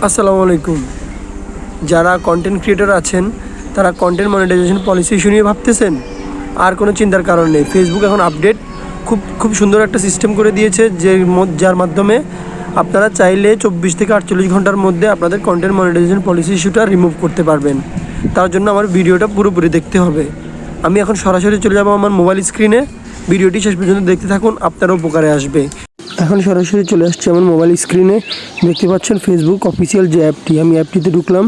আসসালামু আলাইকুম। যারা কন্টেন্ট ক্রিয়েটর আছেন তারা কন্টেন্ট মনিটাইজেশন পলিসি ইস্যু নিয়ে ভাবতেছেন, আর কোনো চিন্তার কারণ নেই। ফেসবুক এখন আপডেট খুব সুন্দর একটা সিস্টেম করে দিয়েছে, যার মাধ্যমে আপনারা চাইলে 24 থেকে 48 ঘন্টার মধ্যে আপনাদের কন্টেন্ট মনিটাইজেশন পলিসি ইস্যুটা রিমুভ করতে পারবেন। তার জন্য আমার ভিডিওটা পুরোপুরি দেখতে হবে। আমি এখন সরাসরি চলে যাব আমার মোবাইল স্ক্রিনে। ভিডিওটি শেষ পর্যন্ত দেখতে থাকুন, আপনারও উপকারে আসবে। এখন সরাসরি চলে আসছে আমার মোবাইল স্ক্রিনে। দেখতে পাচ্ছেন ফেসবুক অফিসিয়াল যে অ্যাপটি, আমি অ্যাপটিতে ঢুকলাম।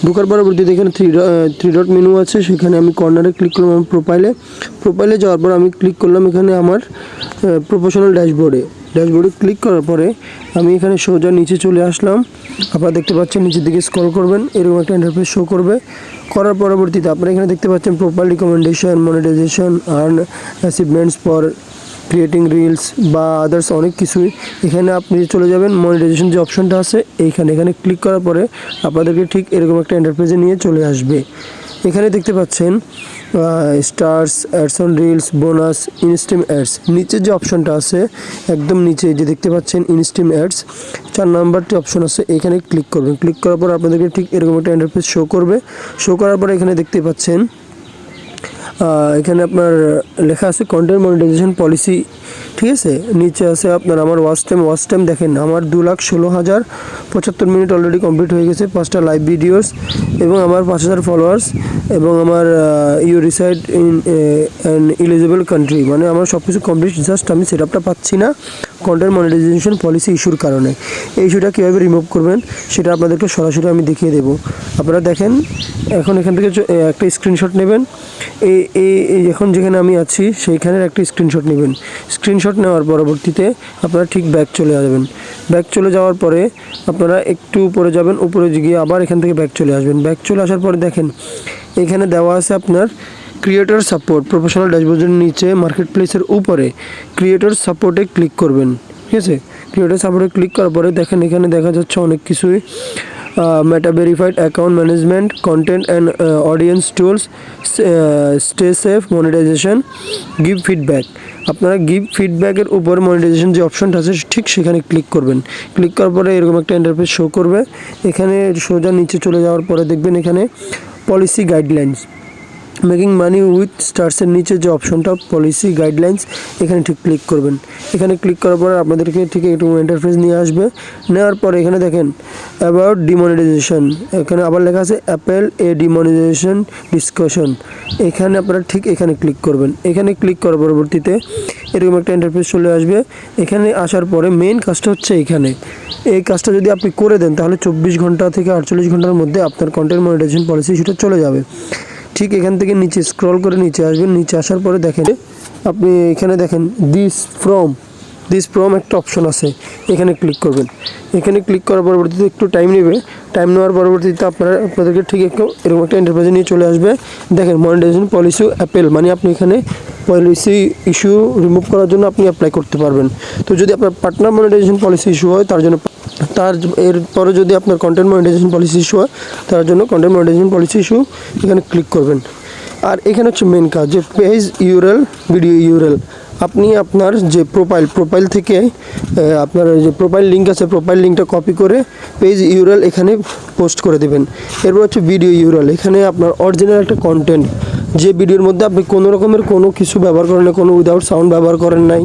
ঢোকার পরবর্তীতে এখানে থ্রি ডট মেনু আছে, সেখানে আমি কর্নারে ক্লিক করলাম। আমার প্রোফাইলে যাওয়ার পর আমি ক্লিক করলাম এখানে আমার প্রফেশনাল ড্যাশবোর্ডে ক্লিক করার পরে আমি এখানে সোজা নিচে চলে আসলাম। আপনারা দেখতে পাচ্ছেন নিচের দিকে স্ক্রল করবেন, এরকম একটা ইন্টারফেস শো করবে। করার পরবর্তীতে আপনারা এখানে দেখতে পাচ্ছেন profile recommendation, monetization, earn achievements for creating reels বা আদার্স অনেক কিছুই। এখানে আপনি চলে যাবেন মনিটাইজেশন যে অপশনটা আছে এখানে ক্লিক করার পরে আপনাদেরকে ঠিক এরকম একটা ইন্টারফেসে নিয়ে চলে আসবে। এখানে দেখতে পাচ্ছেন stars, ads on reels, bonus, instream ads. নিচের যে অপশনটা আছে একদম নিচে যে দেখতে পাচ্ছেন ইনস্ট্রিম অ্যাডস 4 নাম্বারটি অপশন আছে, এখানে ক্লিক করবেন। ক্লিক করার পর আপনাদেরকে ঠিক এরকম একটা ইন্টারফেস শো করবে। শো করার পরে এখানে দেখতে পাচ্ছেন এখানে আপনার লেখা আছে কন্টেন্ট মনিটাইজেশন পলিসি, ঠিক আছে। নিচে আছে আপনার আমার ওয়াচ টাইম দেখেন আমার 2,16,075 মিনিট অলরেডি কমপ্লিট হয়ে গেছে, 5টা লাইভ ভিডিওস এবং আমার 5,000 ফলোয়ার্স এবং আমার you reside in an eligible country, মানে আমার সব কিছু কমপ্লিট। জাস্ট আমি সেট আপটা পাচ্ছি না কন্টেন্ট মনিটাইজেশন পলিসি ইস্যুর কারণে। এই ইস্যুটা কীভাবে রিমুভ করবেন সেটা আপনাদেরকে সরাসরি আমি দেখিয়ে দেবো। আপনারা দেখেন এখন এখান থেকে একটা স্ক্রিনশট নেবেন। এখন যেখানে আমি আছি সেইখানের একটা স্ক্রিনশট নেবেন। স্ক্রিনশট নেওয়ার পরবর্তীতে আপনারা ঠিক ব্যাক চলে আসবেন। ব্যাক চলে যাওয়ার পরে আপনারা একটু উপরে যাবেন, উপরে গিয়ে আবার এখান থেকে ব্যাক চলে আসবেন। ব্যাক চলে আসার পরে দেখেন এখানে দেওয়া আছে আপনার ক্রিয়েটর সাপোর্ট, প্রফেশনাল ড্যাশবোর্ডের নিচে মার্কেট প্লেসের উপরে ক্রিয়েটর সাপোর্টে ক্লিক করবেন, ঠিক আছে। ক্রিয়েটর সাপোর্টে ক্লিক করার পরে দেখেন এখানে দেখা যাচ্ছে অনেক কিছুই, Meta verified account management, content and audience tools, stay safe, monetization, give feedback. আপনারা গিভ ফিডব্যাকের উপর মনিটাইজেশন যে অপশনটা আছে ঠিক সেখানে ক্লিক করবেন। ক্লিক করার পরে এরকম একটা ইন্টারফেস শো করবে। এখানে সোজা নিচে চলে যাওয়ার পরে দেখবেন এখানে policy guidelines, making money with স্টার্সের নিচে যে অপশনটা পলিসি গাইডলাইন্স, এখানে ঠিক ক্লিক করবেন। এখানে ক্লিক করার পরে আপনাদেরকে ঠিক একটু ইন্টারফেস নিয়ে আসবে। নেওয়ার পরে এখানে দেখেন অ্যাবাউট ডিমনিটাইজেশন, এখানে আবার লেখা আছে অ্যাপেল এ ডিমনিটাইজেশন ডিসকাশন। এখানে আপনারা ঠিক এখানে ক্লিক করবেন। এখানে ক্লিক করার পরবর্তীতে এরকম একটা ইন্টারফেস চলে আসবে। এখানে আসার পরে মেইন কাজটা হচ্ছে এই কাজটা যদি আপনি করে দেন তাহলে 24 ঘন্টা থেকে 48 ঘন্টার মধ্যে আপনার কন্টেন্ট মনিটাইজেশন পলিসি সেটা চলে যাবে। ঠিক এখান থেকে নিচে স্ক্রল করে নিচে আসবেন। নিচে আসার পরে দেখেন আপনি এখানে দেখেন দিস ফ্রম একটা অপশন আছে, এখানে ক্লিক করবেন। এখানে ক্লিক করার পরবর্তীতে একটু টাইম নেবে। টাইম নেওয়ার পরবর্তীতে আপনাদেরকে ঠিক এরকম একটা ইন্টারফেসে নিয়ে চলে আসবে। দেখেন মনিটাইজেশন পলিসি অ্যাপেল, মানে আপনি এখানে পলিসি ইস্যু রিমুভ করার জন্য আপনি অ্যাপ্লাই করতে পারবেন। তো যদি আপনার পার্টনার মনিটাইজেশন পলিসি ইস্যু হয় এরপরে যদি আপনার কন্টেন্ট মনিটাইজেশন পলিসি ইস্যু হয় তার জন্য কন্টেন্ট মনিটাইজেশন পলিসি ইস্যু এখানে ক্লিক করবেন। আর এখানে হচ্ছে মেন কাজ যে পেজ ইউআরএল, ভিডিও ইউআরএল। আপনি আপনার যে প্রোফাইল থেকে আপনার যে প্রোফাইল লিঙ্ক আছে প্রোফাইল লিঙ্কটা কপি করে পেজ ইউআরএল এখানে পোস্ট করে দেবেন। এরপর হচ্ছে ভিডিও ইউআরএল, এখানে আপনার অরিজিনাল একটা কন্টেন্ট, যে ভিডিওর মধ্যে আপনি কোনো রকমের কোনো কিছু ব্যবহার করেন না, কোনো উইদাউট সাউন্ড ব্যবহার করেন নাই,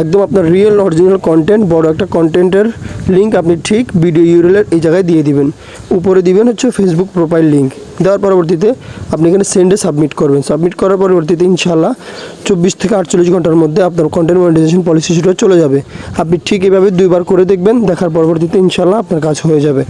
একদম আপনার রিয়েল অরিজিনাল কন্টেন্ট, বড় একটা কন্টেন্টের লিঙ্ক আপনি ঠিক ভিডিও ইউআরএলের এই জায়গায় দিয়ে দিবেন। উপরে দিবেন হচ্ছে ফেসবুক প্রোফাইল লিঙ্ক। দেওয়ার পরবর্তীতে আপনি এখানে সেন্ডে সাবমিট করবেন। সাবমিট করার পরবর্তীতে ইনশাআল্লাহ 24 থেকে 48 ঘন্টার মধ্যে আপনার কন্টেন্ট মনিটাইজেশন পলিসি সেটা চলে যাবে। আপনি ঠিক এভাবে 2বার করে দেখবেন, দেখার পরবর্তীতে ইনশাআল্লাহ আপনার কাজ হয়ে যাবে।